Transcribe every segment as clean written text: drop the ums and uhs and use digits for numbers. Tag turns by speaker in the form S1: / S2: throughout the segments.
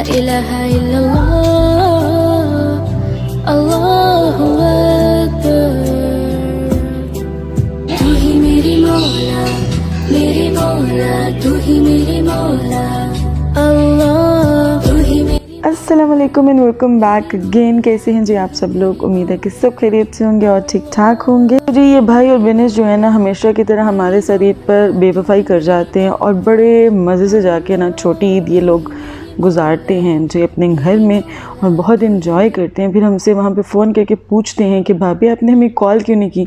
S1: इलाहा इल्लल्लाह, अल्लाहु अकबर। तू ही मेरी मौला, मेरी मौला, तू ही मेरी मौला, अल्लाह तू ही मेरी।
S2: अस्सलाम वालेकुम एंड वेलकम बैक अगेन। कैसे हैं जी आप सब लोग? उम्मीद है कि सब खैरियत से होंगे और ठीक ठाक होंगे। जी ये भाई और बिनेश जो है ना हमेशा की तरह हमारे साथ ईद पर बेवफाई कर जाते हैं और बड़े मज़े से जाके ना छोटी ईद ये लोग गुजारते हैं जो अपने घर में और बहुत इन्जॉय करते हैं। फिर हमसे वहाँ पे फ़ोन करके पूछते हैं कि भाभी आपने हमें कॉल क्यों नहीं की।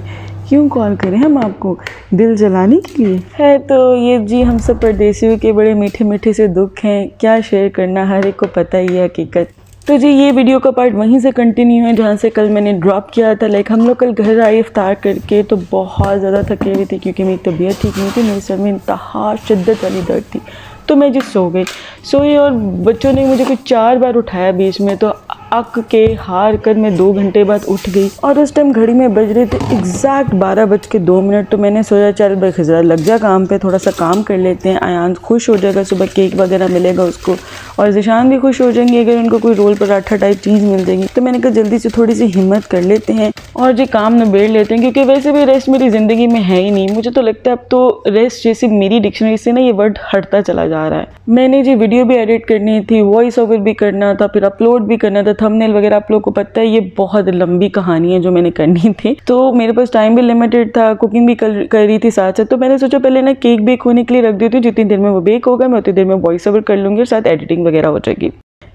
S2: क्यों कॉल करें हम आपको? दिल जलाने के लिए है। तो ये जी हम सब परदेसियों के बड़े मीठे मीठे से दुख हैं, क्या शेयर करना, हर एक को पता ही है हकीकत। तो जी ये वीडियो का पार्ट वहीं से कंटिन्यू है जहाँ से कल मैंने ड्रॉप किया था। लाइक हम लोग कल घर आए इफ्तार करके तो बहुत ज़्यादा थके हुए थे क्योंकि मेरी तबीयत ठीक नहीं थी, मेरे सर में इंतहा शिद्दत वाली दर्द थी। तो मैं जी सोई और बच्चों ने मुझे कुछ 4 बार उठाया बीच में, तो अक के हार कर मैं 2 घंटे बाद उठ गई और उस टाइम घड़ी में बज रहे थे एग्जैक्ट 12:02। तो मैंने सोचा चल भाई खजरा लग जा काम पे, थोड़ा सा काम कर लेते हैं। आयान खुश हो जाएगा, सुबह केक वगैरह मिलेगा उसको, और ज़िशान भी खुश हो जाएंगे अगर उनको कोई रोल पराठा टाइप चीज़ मिल जाएगी। तो मैंने कहा जल्दी से थोड़ी सी हिम्मत कर लेते हैं और जी काम निबेड़ लेते हैं, क्योंकि वैसे भी रेस्ट मेरी ज़िंदगी में है ही नहीं। मुझे तो लगता है अब तो रेस्ट जैसे मेरी डिक्शनरी से ना ये वर्ड हटता चला जा रहा है। मैंने जी वीडियो भी एडिट करनी थी, वॉइस ओवर भी करना था, फिर अपलोड भी करना था, थंबनेल वगैरह। आप लोगों को पता है ये बहुत लंबी कहानी है जो मैंने करनी थी, तो मेरे पास टाइम भी लिमिटेड था, कुकिंग भी कर रही थी साथ साथ। तो मैंने सोचा पहले ना केक बेक होने के लिए रख देती हूँ, जितनी देर में वो बेक होगा मैं उतनी देर में वॉइस ओवर कर लूँगी और साथ एडिटिंग वगैरह हो जाएगी।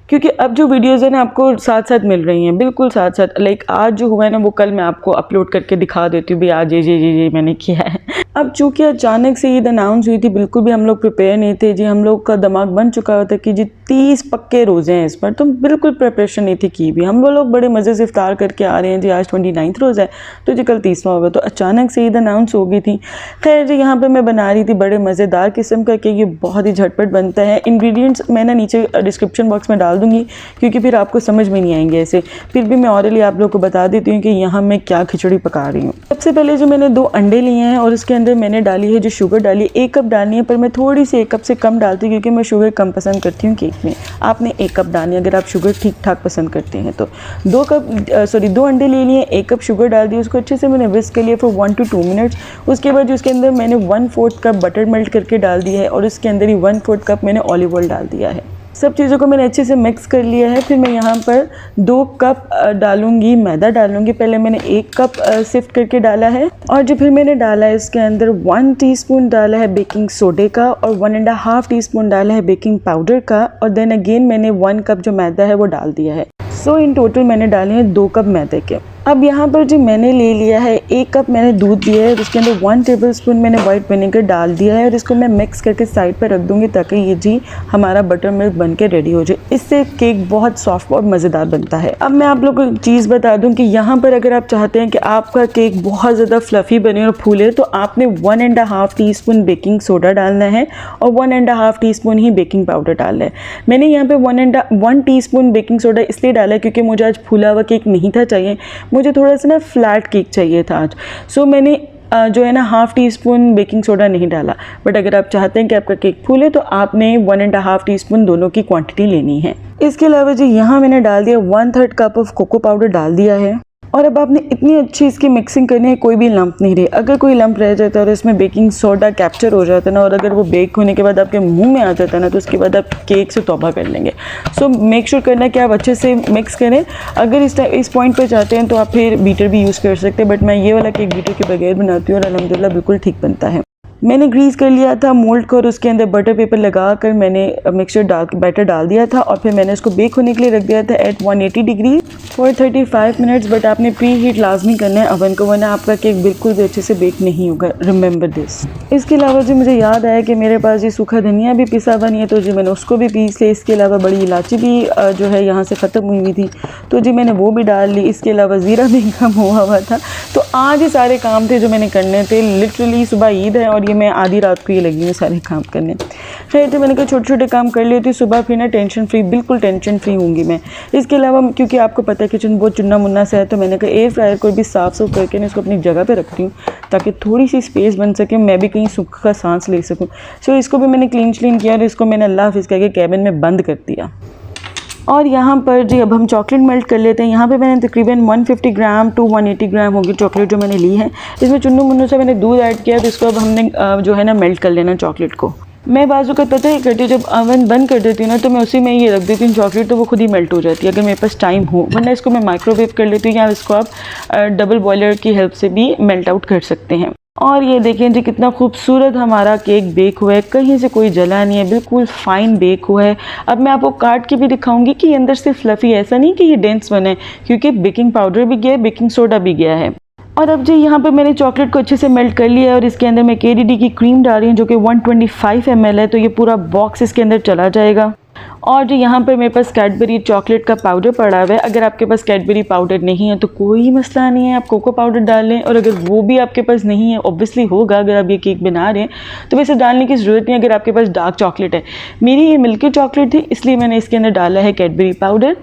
S2: क्योंकि अब जो वीडियोज़ है ना आपको साथ साथ मिल रही हैं, बिल्कुल साथ साथ। लाइक आज जो हुआ है ना वो कल मैं आपको अपलोड करके दिखा देती हूँ भी आज ये मैंने किया है। अब चूँकि अचानक से ईद अनाउंस हुई थी, बिल्कुल भी हम लोग प्रिपेयर नहीं थे जी। हम लोग का दिमाग बन चुका होता कि जी 30 पक्के रोज़े हैं इस पर, तो बिल्कुल प्रिपरेशन नहीं थी की भी। हम वो लोग बड़े मज़े से इफ्तार करके आ रहे हैं जी। आज 29 रोज़ा है तो जी कल 30वां होगा, तो अचानक से ईद अनाउंस हो गई थी। खैर जी यहाँ पर मैं बना रही थी बड़े मज़ेदार किस्म का केक, ये बहुत ही झटपट बनता है। इंग्रेडिएंट्स मैंने नीचे डिस्क्रिप्शन बॉक्स में डाल दूँगी क्योंकि फिर आपको समझ में नहीं आएंगे ऐसे। फिर भी मैं ऑरली आप लोग को बता देती हूँ कि यहाँ मैं क्या खिचड़ी पका रही हूँ। सबसे पहले जो मैंने 2 अंडे लिए हैं और उसके अंदर मैंने डाली है जो शुगर डाली है 1 कप डालनी है, पर मैं थोड़ी सी 1 कप से कम डालती हूँ क्योंकि मैं शुगर कम पसंद करती हूँ केक में। आपने 1 कप डालनी है अगर आप शुगर ठीक ठाक पसंद करते हैं तो। 2 अंडे ले लिए, 1 कप शुगर डाल दी, उसको अच्छे से मैंने विस्क कर लिया फॉर 1 to 2 मिनट्स। उसके बाद उसके अंदर मैंने 1/4 कप बटर मेल्ट करके डाल दिया है और उसके अंदर ही 1/4 कप मैंने ऑलिव ऑयल डाल दिया है। सब चीज़ों को मैंने अच्छे से मिक्स कर लिया है। फिर मैं यहाँ पर 2 कप डालूंगी मैदा डालूंगी। पहले मैंने 1 कप सिफ्ट करके डाला है और जो फिर मैंने डाला है इसके अंदर 1 टीस्पून डाला है बेकिंग सोडे का और 1.5 टीस्पून डाला है बेकिंग पाउडर का, और देन अगेन मैंने 1 कप जो मैदा है वो डाल दिया है। सो इन टोटल मैंने डाले हैं 2 कप मैदे के। अब यहाँ पर जो मैंने ले लिया है 1 कप मैंने दूध दिया है, उसके अंदर 1 टेबलस्पून मैंने वाइट विनेगर डाल दिया है और इसको मैं मिक्स करके साइड पर रख दूँगी ताकि ये जी हमारा बटर मिल्क बन के रेडी हो जाए। इससे केक बहुत सॉफ्ट और मज़ेदार बनता है। अब मैं आप लोगों को चीज़ बता दूँ कि यहाँ पर अगर आप चाहते हैं कि आपका केक बहुत ज़्यादा फ्लफ़ी बने और फूले तो आपने 1.5 टीस्पून बेकिंग सोडा डालना है और 1.5 टीस्पून ही बेकिंग पाउडर डालना है। मैंने यहाँ पे 1 टीस्पून बेकिंग सोडा इसलिए डाला है क्योंकि मुझे आज फूला हुआ केक नहीं था चाहिए, मुझे थोड़ा सा ना फ्लैट केक चाहिए था आज। सो मैंने जो है ना 1/2 टीस्पून बेकिंग सोडा नहीं डाला। बट अगर आप चाहते हैं कि आपका केक फूले तो आपने 1.5 टीस्पून दोनों की क्वांटिटी लेनी है। इसके अलावा जी यहाँ मैंने डाल दिया 1/3 कप ऑफ कोको पाउडर डाल दिया है और अब आपने इतनी अच्छी इसकी मिक्सिंग करनी है कोई भी लंप नहीं रहे। अगर कोई लंप रह जाता है और इसमें बेकिंग सोडा कैप्चर हो जाता है ना और अगर वो बेक होने के बाद आपके मुंह में आ जाता है ना तो उसके बाद आप केक से तौबा कर लेंगे। सो मेक श्योर करना कि आप अच्छे से मिक्स करें। अगर इस पॉइंट पर चाहते हैं तो आप फिर बीटर भी यूज़ कर सकते हैं, बट मैं ये वाला केक बीटर के बगैर बनाती हूँ और अल्हम्दुलिल्लाह बिल्कुल ठीक बनता है। मैंने ग्रीस कर लिया था मोल्ड को और उसके अंदर बटर पेपर लगा कर मैंने मिक्सचर बैटर डाल दिया था और फिर मैंने इसको बेक होने के लिए रख दिया था at 180 degree for 35 minutes. But आपने प्री हीट लाजमी करना है अवन को, वरना आपका केक बिल्कुल भी अच्छे से बेक नहीं होगा, रिमेंबर दिस। इसके अलावा जी मुझे याद आया कि मेरे पास जी सूखा धनिया भी पिसा हुआ नहीं है, तो जी मैंने उसको भी पीस लिया। इसके अलावा बड़ी इलायची भी जो है यहाँ से ख़त्म हुई हुई थी तो जी मैंने वो भी डाल ली। इसके अलावा ज़ीरा भी कम हुआ था। तो आज ये सारे काम थे जो मैंने करने थे। लिटरली सुबह ईद है और ये मैं आधी रात को ये लगी हूँ सारे काम करने। खैर तो मैंने कहा छोटे छोटे काम कर लिए थे, सुबह फिर ना टेंशन फ्री, बिल्कुल टेंशन फ्री होंगी मैं। इसके अलावा क्योंकि आपको पता है किचन बहुत चुन्ना मुन्ना सा है तो मैंने कहा एयर फ्रायर को भी साफ़ सुफ करके इसको अपनी जगह पे रखती हूँ ताकि थोड़ी सी स्पेस बन सके, मैं भी कहीं सुख का सांस ले सकूँ। सो इसको भी मैंने क्लीन किया और इसको मैंने अल्लाह हाफिज़ कह के कैबिन में बंद कर दिया। और यहाँ पर जी अब हम चॉकलेट मेल्ट कर लेते हैं। यहाँ पे मैंने तकरीबन 150 ग्राम टू 180 ग्राम होगी चॉकलेट जो मैंने ली है। इसमें चुन्नू मुन्नू से मैंने दूध ऐड किया, तो इसको अब हमने जो है ना मेल्ट कर लेना चॉकलेट को। मैं बाजू का पता ही करती हूँ, जब ओवन बंद कर देती हूँ ना तो मैं उसी में ये रख देती हूँ चॉकलेट, तो वो खुद ही मेल्ट हो जाती है अगर मेरे पास टाइम हो, वरना इसको मैं माइक्रोवेव कर लेती हूँ या इसको आप डबल बॉयलर की हेल्प से भी मेल्ट आउट कर सकते हैं। और ये देखें जी कितना खूबसूरत हमारा केक बेक हुआ है, कहीं से कोई जला नहीं है, बिल्कुल फाइन बेक हुआ है। अब मैं आपको काट के भी दिखाऊंगी कि ये अंदर से फ्लफ़ी, ऐसा नहीं कि ये डेंस बना है, क्योंकि बेकिंग पाउडर भी गया है, बेकिंग सोडा भी गया है। और अब जी यहाँ पे मैंने चॉकलेट को अच्छे से मेल्ट कर लिया है और इसके अंदर मैं KDD की क्रीम डाल रही हूँ जो कि 125 ml है, तो ये पूरा बॉक्स इसके अंदर चला जाएगा। और जो यहाँ पर मेरे पास कैडबरी चॉकलेट का पाउडर पड़ा हुआ है, अगर आपके पास कैडबरी पाउडर नहीं है तो कोई मसला नहीं है, आप कोको पाउडर डाल लें। और अगर वो भी आपके पास नहीं है, ऑब्वियसली होगा अगर आप ये केक बना रहे हैं, तो वैसे डालने की ज़रूरत नहीं है अगर आपके पास डार्क चॉकलेट है। मेरी ये मिल्की चॉकलेट थी इसलिए मैंने इसके अंदर डाला है कैडबरी पाउडर।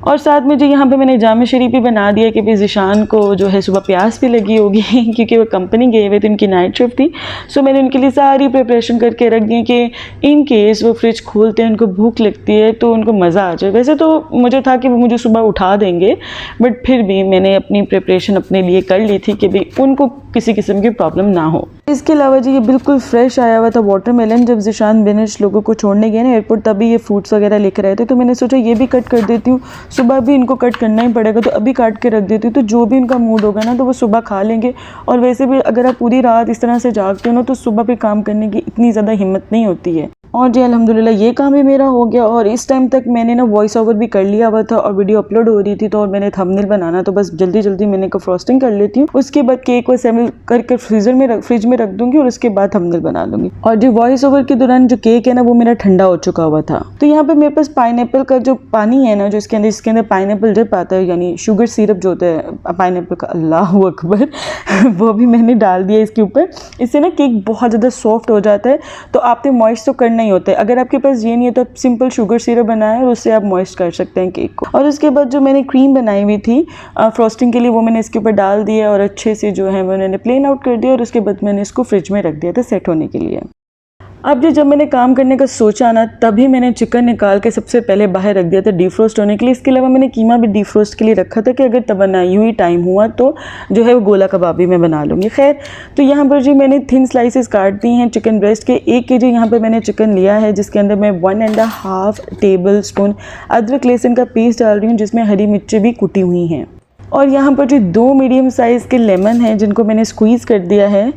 S2: और साथ में जो यहाँ पे मैंने जाम शरीफ भी बना दिया कि भाई ज़िशान को जो है सुबह प्यास भी लगी होगी क्योंकि वो कंपनी गए हुए थे, उनकी नाइट शिफ्ट थी। सो मैंने उनके लिए सारी प्रिपरेशन करके रख दी कि इन केस वो फ्रिज खोलते हैं, उनको भूख लगती है तो उनको मज़ा आ जाए। वैसे तो मुझे था कि वो मुझे सुबह उठा देंगे, बट फिर भी मैंने अपनी प्रिपरेशन अपने लिए कर ली थी कि भाई उनको किसी किस्म की प्रॉब्लम ना हो। इसके अलावा जी ये बिल्कुल फ्रेश आया हुआ था वाटरमेलन, जब ज़िशान बिनिश लोगों को छोड़ने गए ना एयरपोर्ट, तभी ये फ्रूट्स वगैरह लेकर आए थे, तो मैंने सोचा ये भी कट कर देती हूँ, सुबह भी इनको कट करना ही पड़ेगा तो अभी काट के रख देती हूँ, तो जो भी इनका मूड होगा ना तो वो सुबह खा लेंगे। और वैसे भी अगर आप पूरी रात इस तरह से जागते हो ना तो सुबह भी काम करने की इतनी ज़्यादा हिम्मत नहीं होती है। और जी अल्हम्दुलिल्लाह ये काम भी मेरा हो गया। और इस टाइम तक मैंने ना वॉइस ओवर भी कर लिया हुआ था और वीडियो अपलोड हो रही थी, तो और मैंने थंबनेल बनाना, तो बस जल्दी जल्दी मैंने को फ्रॉस्टिंग कर लेती हूँ, उसके बाद केक को असेंबल करके फ्रिज में रख दूँगी और उसके बाद थंबनेल बना लूँगी। और जो वॉइस ओवर के दौरान जो केक है ना वो मेरा ठंडा हो चुका हुआ था। तो यहाँ पर मेरे पास पाइनएप्पल का जो पानी है ना, जो इसके अंदर पाइनएप्पल डिप आता है, यानी शुगर सिरप जो होता है पाइनएप्पल का, अल्लाह अकबर वो भी मैंने डाल दिया इसके ऊपर। इससे ना केक बहुत ज़्यादा सॉफ्ट हो जाता है। तो आपने मॉइस्ट तो करना ही होता है, अगर आपके पास ये नहीं है तो आप सिंपल शुगर सिरप बनाएं और उससे आप मॉइस्ट कर सकते हैं केक को। और उसके बाद जो मैंने क्रीम बनाई हुई थी फ्रॉस्टिंग के लिए, वो मैंने इसके ऊपर डाल दिया और अच्छे से जो है मैंने प्लेन आउट कर दिया और उसके बाद मैंने इसको फ्रिज में रख दिया था सेट होने के लिए। अब जब मैंने काम करने का सोचा ना, तभी मैंने चिकन निकाल के सबसे पहले बाहर रख दिया था डीफ्रोस्ट होने के लिए। इसके अलावा मैंने कीमा भी डीफ्रोस्ट के लिए रखा था कि अगर तमन्नाई हुई टाइम हुआ तो जो है वो गोला कबाब भी मैं बना लूँगी। खैर, तो यहाँ पर जी मैंने थिन स्लाइसेस काट दी हैं चिकन ब्रेस्ट के। 1 kg यहाँ पर मैंने चिकन लिया है, जिसके अंदर मैं 1.5 टेबल स्पून अदरक लहसुन का पेस्ट डाल रही हूँ, जिसमें हरी मिर्चें भी कुटी हुई हैं। और यहाँ पर जो 2 मीडियम साइज़ के लेमन हैं जिनको मैंने स्क्वीज़ कर दिया है।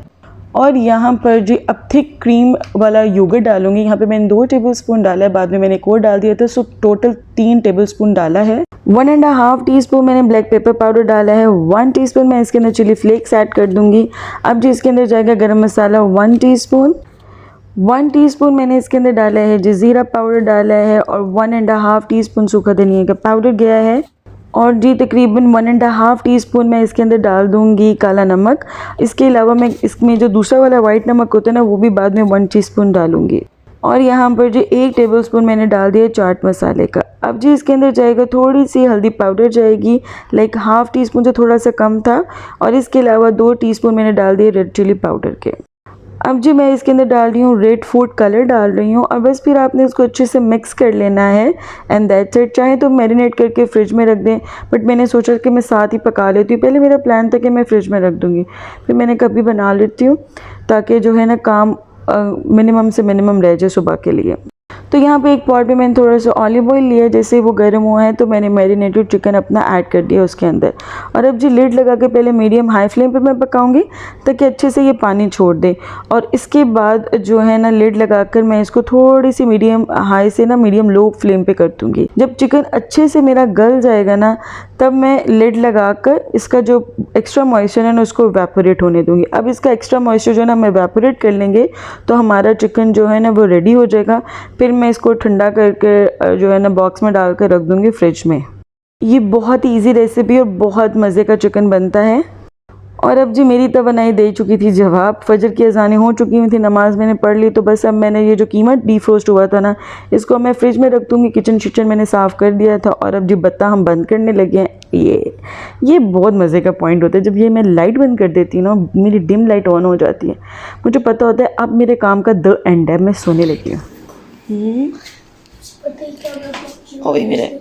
S2: और यहाँ पर जी अब थिक क्रीम वाला योगर्ट डालूंगी। यहाँ पे मैंने 2 टेबलस्पून डाला है, बाद में मैंने एक और डाल दिया था, सो टोटल 3 टेबलस्पून डाला है। 1.5 टीस्पून मैंने ब्लैक पेपर पाउडर डाला है। 1 टीस्पून मैं इसके अंदर चिली फ्लेक्स ऐड कर दूंगी। अब जी इसके अंदर जाएगा गरम मसाला 1 टीस्पून। 1 टीस्पून मैंने इसके अंदर डाला है जज़ीरा पाउडर डाला है और 1.5 टीस्पून सूखा धनिया का पाउडर गया है। और जी तकरीबन 1.5 टीस्पून मैं इसके अंदर डाल दूंगी काला नमक। इसके अलावा मैं इसमें जो दूसरा वाला वाइट नमक होता है ना, वो भी बाद में 1 टीस्पून डालूंगी। और यहाँ पर जो 1 टेबलस्पून मैंने डाल दिया चाट मसाले का। अब जी इसके अंदर जाएगा थोड़ी सी हल्दी पाउडर जाएगी, लाइक ½ टीस्पून, जो थोड़ा सा कम था। और इसके अलावा 2 टीस्पून मैंने डाल दिए रेड चिली पाउडर के। अब जी मैं इसके अंदर डाल रही हूँ रेड फूड कलर डाल रही हूँ। और बस फिर आपने इसको अच्छे से मिक्स कर लेना है एंड दैट्स इट। चाहे तो मैरिनेट करके फ्रिज में रख दें, बट मैंने सोचा कि मैं साथ ही पका लेती हूँ। पहले मेरा प्लान था कि मैं फ्रिज में रख दूँगी, फिर मैंने कभी बना लेती हूँ ताकि जो है ना काम मिनिमम से मिनिमम रह जाए सुबह के लिए। तो यहाँ पे एक पॉट में मैंने थोड़ा सा ऑलिव ऑयल लिया, जैसे वो गर्म हुआ है तो मैंने मैरिनेटेड चिकन अपना ऐड कर दिया उसके अंदर। और अब जी लिड लगा के पहले मीडियम हाई फ्लेम पर मैं पकाऊंगी ताकि अच्छे से ये पानी छोड़ दे। और इसके बाद जो है ना लिड लगाकर मैं इसको थोड़ी सी मीडियम हाई से ना मीडियम लो फ्लेम पे कर दूँगी। जब चिकन अच्छे से मेरा गल जाएगा ना, तब मैं लिड लगाकर इसका जो एक्स्ट्रा मॉइस्चर है ना उसको इवेपोरेट होने दूँगी। अब इसका एक्स्ट्रा मॉइस्चर जो है ना हम इवेपोरेट कर लेंगे तो हमारा चिकन जो है ना वो रेडी हो जाएगा। फिर मैं इसको ठंडा करके जो है ना बॉक्स में डाल कर रख दूँगी फ्रिज में। ये बहुत ही ईजी रेसिपी और बहुत मज़े का चिकन बनता है। और अब जी मेरी तवन्नाई दे चुकी थी जवाब, फजर की अज़ानें हो चुकी हुई थी, नमाज़ मैंने पढ़ ली। तो बस अब मैंने ये जो कीमा डीफ्रोस्ट हुआ था ना, इसको मैं फ्रिज में रख दूँगी। किचन मैंने साफ़ कर दिया था। और अब जी बत्ता हम बंद करने लगे हैं। ये बहुत मज़े का पॉइंट होता है, जब ये मैं लाइट बंद कर देती हूँ ना, मेरी डिम लाइट ऑन हो जाती है, मुझे पता होता है अब मेरे काम का द एंड है, मैं सोने लगी हूँ।
S1: पता ही क्या
S2: ओ भाई मेरे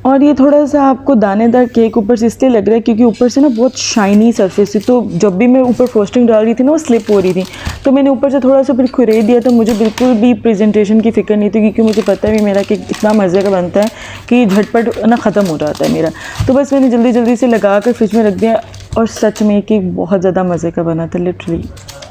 S2: और ये थोड़ा सा आपको दानेदार केक ऊपर से इसलिए लग रहा है क्योंकि ऊपर से ना बहुत शाइनी सरफेस थी, तो जब भी मैं ऊपर फ्रोस्टिंग डाल रही थी ना वो स्लिप हो रही थी, तो मैंने ऊपर से थोड़ा सा फिर खुरे दिया था। मुझे बिल्कुल भी प्रेजेंटेशन की फ़िक्र नहीं थी क्योंकि मुझे पता है भी मेरा केक इतना मज़े का बनता है कि झटपट ना ख़त्म हो जाता है मेरा। तो बस मैंने जल्दी जल्दी से लगा कर फ्रिज में रख दिया और सच में केक बहुत ज़्यादा मज़े का बना था, लिटरली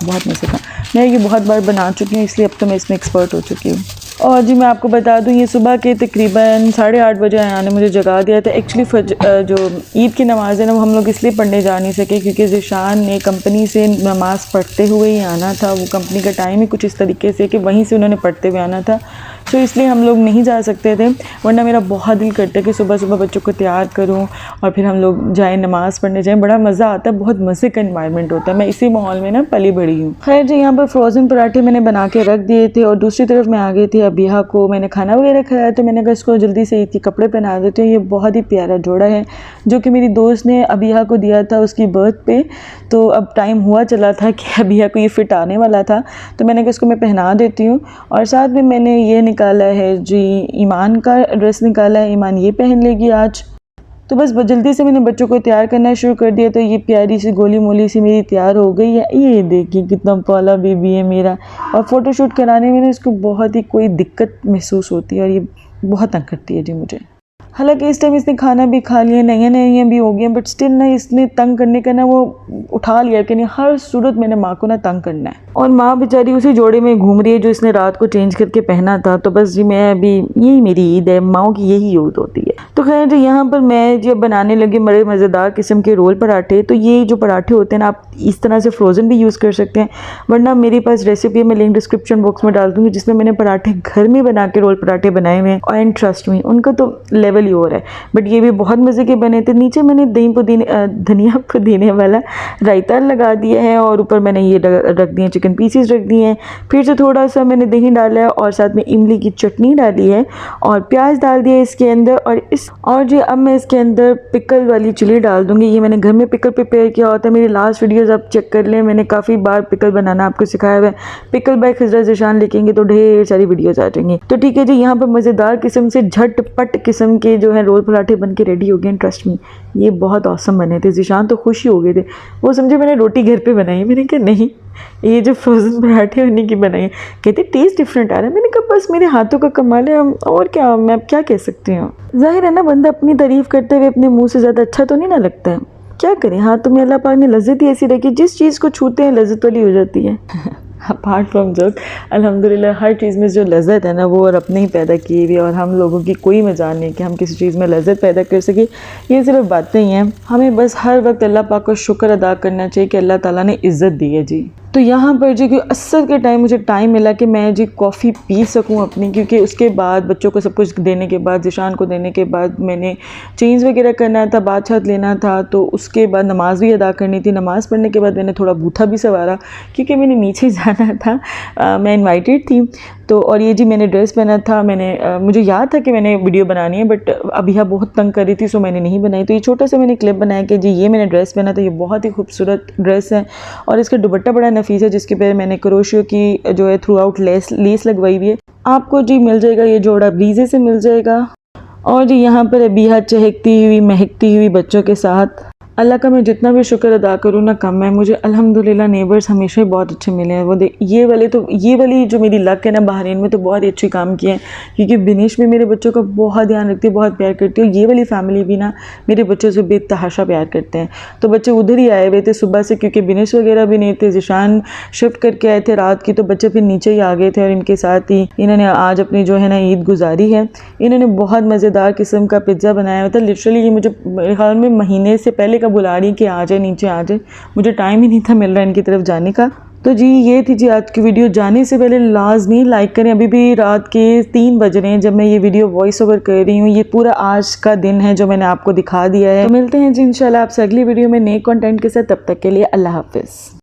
S2: बहुत मज़े का। मैं ये बहुत बार बना चुकी हूँ इसलिए अब तो मैं इसमें एक्सपर्ट हो चुकी हूँ। और जी मैं आपको बता दूँ ये सुबह के तकरीबन 8:30 बजे आया ने मुझे जगा दिया था। एक्चुअली जो ईद की नमाज़ है ना वो हम लोग इसलिए पढ़ने जा नहीं सके क्योंकि ज़िशान ने कंपनी से नमाज़ पढ़ते हुए ही आना था। वो कंपनी का टाइम ही कुछ इस तरीके से कि वहीं से उन्होंने पढ़ते हुए आना था, तो इसलिए हम लोग नहीं जा सकते थे। वरना मेरा बहुत दिल करता है कि सुबह सुबह बच्चों को तैयार करूं और फिर हम लोग जाएं नमाज़ पढ़ने जाएं। बड़ा मज़ा आता है, बहुत मज़े का इन्वायरमेंट होता है। मैं इसी माहौल में ना पली बड़ी हूँ। खैर जी यहाँ पर फ्रोज़न पराठे मैंने बना के रख दिए थे और दूसरी तरफ मैं आ गई थी अबिहा को मैंने खाना वगैरह खाया, तो मैंने कहा इसको जल्दी से ईद के कपड़े पहना देती हूँ। ये बहुत ही प्यारा जोड़ा है जो कि मेरी दोस्त ने अबिहा को दिया था उसकी बर्थ पे, तो अब टाइम हुआ चला था कि अबिहा को ये फिट आने वाला था, तो मैंने कहा इसको मैं पहना देती हूँ। और साथ में मैंने ये निकाला है जी ईमान का ड्रेस निकाला है, ईमान ये पहन लेगी आज। तो बस जल्दी से मैंने बच्चों को तैयार करना शुरू कर दिया, तो ये प्यारी सी गोली मोली सी मेरी तैयार हो गई है। ये देखिए कितना पाला बेबी है मेरा। और फ़ोटोशूट कराने में ना इसको बहुत ही कोई दिक्कत महसूस होती है और ये बहुत तंग करती है जी मुझे। हालांकि इस टाइम इसने खाना भी खा लिया, नई भी हो गई हैं, बट स्टिल ना इसने तंग करने का ना वो उठा लिया कि नहीं हर सूरत मैंने माँ को ना तंग करना है। और माँ बेचारी उसी जोड़े में घूम रही है जो इसने रात को चेंज करके पहना था। तो बस जी मैं अभी यही मेरी ईद है, माँओं की यही ईद होती है। तो खैर जी यहाँ पर मैं जब बनाने लगी बड़े मज़ेदार किस्म के रोल पराठे। तो ये जो पराठे होते हैं ना आप इस तरह से फ्रोज़न भी यूज़ कर सकते हैं, वरना मेरे पास रेसिपी है मैं लिंक डिस्क्रिप्शन बॉक्स में डाल दूँगी जिसमें मैंने पराठे घर में बना के रोल पराठे बनाए हुए हैं। एंड ट्रस्ट मी उनका तो लेवल ही और है, बट ये भी बहुत मज़े के बने थे। नीचे मैंने धनिया पुदीने वाला रायता लगा दिया है और ऊपर मैंने ये रख दिए चिकन पीसेस रख दिए हैं। फिर से थोड़ा सा मैंने दही डाला है और साथ में इमली की चटनी डाली है और प्याज डाल दिया इसके अंदर। और जी अब मैं इसके अंदर पिकल वाली चिली डाल दूंगी। ये मैंने घर में पिकल प्रिपेयर किया होता है, मेरी लास्ट वीडियोस आप चेक कर लें, मैंने काफ़ी बार पिकल बनाना आपको सिखाया हुआ है। पिकल बाय खिजरा ज़िशान लिखेंगे तो ढेर सारी वीडियोस आ जाएंगी। तो ठीक है जी यहाँ पर मज़ेदार किस्म से झटपट किस्म के जो है रोल पराठे बन के रेडी हो गए। ट्रस्ट मी ये बहुत औसम बने थे। ज़िशान तो खुश ही हो गए थे, वो समझे मैंने रोटी घर पे बनाई। मैंने कहा नहीं ये जो फ्रोज़न पराठे उन्हीं की बनाई। कहते टेस्ट डिफरेंट आ रहा है। मैंने कहा बस मेरे हाथों का कमाल है, और क्या मैं अब क्या कह सकती हूँ। जाहिर है ना बंदा अपनी तारीफ़ करते हुए अपने मुँह से ज़्यादा अच्छा तो नहीं ना लगता है, क्या करें। हाथों में अल्लाह पाक ने लज्जत ही ऐसी रखी, जिस चीज़ को छूते हैं लज्जत वाली हो जाती है। अपार्ट फ्रॉम जोक अल्हम्दुलिल्लाह हर चीज़ में जो लज्जत है ना वो और अपने ही पैदा की हुई, और हम लोगों की कोई मजाल नहीं कि हम किसी चीज़ में लज्जत पैदा कर सके। ये सिर्फ बातें ही हैं। हमें बस हर वक्त अल्लाह पाक का शुक्र अदा करना चाहिए कि अल्लाह ताला ने इज़्ज़त दी है जी। तो यहाँ पर जी असर के टाइम मुझे टाइम मिला कि मैं जी कॉफ़ी पी सकूँ अपनी, क्योंकि उसके बाद बच्चों को सब कुछ देने के बाद ज़िशान को देने के बाद मैंने चेंज वगैरह करना था, बात छत लेना था, तो उसके बाद नमाज़ भी अदा करनी थी। नमाज़ पढ़ने के बाद मैंने थोड़ा बूथा भी सवारा क्योंकि मैंने नीचे जाना था, मैं इन्वाइटेड थी। तो और ये जी मैंने ड्रेस पहना था, मुझे याद था कि मैंने वीडियो बनानी है, बट अबिहा बहुत तंग कर रही थी सो मैंने नहीं बनाई। तो ये छोटा सा मैंने क्लिप बनाया कि जी ये मैंने ड्रेस पहना था, ये बहुत ही खूबसूरत ड्रेस है और इसका दुपट्टा बड़ा नफीस है जिसके पे मैंने क्रोशियो की जो है थ्रू आउट लेस लगवाई हुई है। आपको जी मिल जाएगा ये जोड़ा ब्रीजे से मिल जाएगा। और जी यहाँ पर अबिहा चहकती हुई महकती हुई बच्चों के साथ। अल्लाह का मैं जितना भी शुक्र अदा करूँ ना कम है। मुझे अल्हम्दुलिल्लाह नेबर्स हमेशा ही बहुत अच्छे मिले हैं। वो ये वाली जो मेरी लक है ना, बहरीन में तो बहुत ही अच्छी काम किए हैं, क्योंकि बिनिश भी मेरे बच्चों का बहुत ध्यान रखती है, बहुत प्यार करती है। ये वाली फैमिली भी ना मेरे बच्चों से बेतहाशा प्यार करते हैं। तो बच्चे उधर ही आए हुए थे सुबह से, क्योंकि बिनिश वगैरह भी नहीं थे, ज़िशान शिफ्ट करके आए थे रात की, तो बच्चे फिर नीचे ही आ गए थे और इनके साथ ही इन्होंने आज अपनी जो है ना ईद गुजारी है। इन्होंने बहुत मज़ेदार किस्म का पिज़्ज़ा बनाया हुआ था। लिटरली ये मुझे मेरे ख्याल में महीने से पहले का बुला रही कि आ जाए नीचे आ जाए, मुझे टाइम ही नहीं था मिल रहा इनकी तरफ जाने का। तो जी ये थी जी आज की वीडियो। जाने से पहले लाजमी लाइक करें। अभी भी रात के 3 बज रहे हैं जब मैं ये वीडियो वॉइस ओवर कर रही हूँ। ये पूरा आज का दिन है जो मैंने आपको दिखा दिया है। तो मिलते हैं जी इंशाल्लाह आपसे अगली वीडियो में नए कंटेंट के साथ। तब तक के लिए अल्लाह हाफिज़।